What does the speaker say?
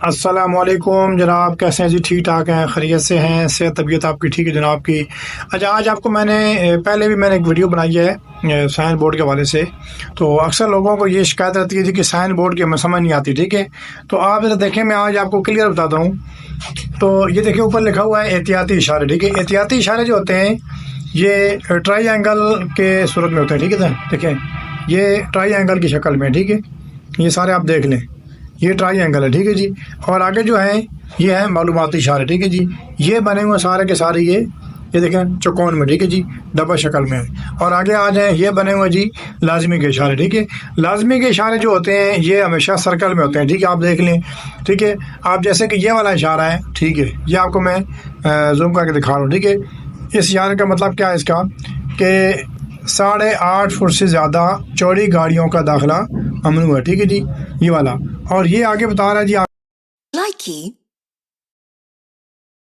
السلام علیکم جناب، کیسے ہیں جی؟ ٹھیک ٹھاک ہیں، خیریت سے ہیں؟ صحت طبیعت آپ کی ٹھیک ہے جناب کی؟ اچھا، آج آپ کو میں نے پہلے بھی میں نے ایک ویڈیو بنائی ہے سائن بورڈ کے حوالے سے. تو اکثر لوگوں کو یہ شکایت رہتی ہے جی کہ سائن بورڈ کی ہمیں سمجھ نہیں آتی. ٹھیک ہے، تو آپ ذرا دیکھیں، میں آج آپ کو کلیئر بتاتا ہوں. تو یہ دیکھیں، اوپر لکھا ہوا ہے احتیاطی اشارے. ٹھیک ہے، احتیاطی اشارے جو ہوتے ہیں یہ ٹرائی اینگل کے صورت میں ہوتے ہیں. ٹھیک ہے، دیکھیں یہ ٹرائی اینگل کی شکل میں. ٹھیک ہے، یہ سارے آپ دیکھ لیں، یہ ٹرائی اینگل ہے. ٹھیک ہے جی، اور آگے جو ہے یہ ہے معلوماتی اشارے. ٹھیک ہے جی، یہ بنے ہوئے سارے کے سارے یہ دیکھیں چوکون میں. ٹھیک ہے جی، ڈبل شکل میں. اور آگے آ جائیں، یہ بنے ہوئے جی لازمی کے اشارے. ٹھیک ہے، لازمی کے اشارے جو ہوتے ہیں یہ ہمیشہ سرکل میں ہوتے ہیں. ٹھیک ہے، آپ دیکھ لیں. ٹھیک ہے، آپ جیسے کہ یہ والا اشارہ ہے. ٹھیک ہے، یہ آپ کو میں زوم کر کے دکھا رہا ہوں. ٹھیک ہے، اس اشارے کا مطلب کیا ہے اس کا کہ 8.5 فٹ سے زیادہ چوڑی گاڑیوں کا داخلہ ممنوع ہے. ٹھیک ہے جی، یہ والا. اور یہ آگے بتا رہا ہے جی Likey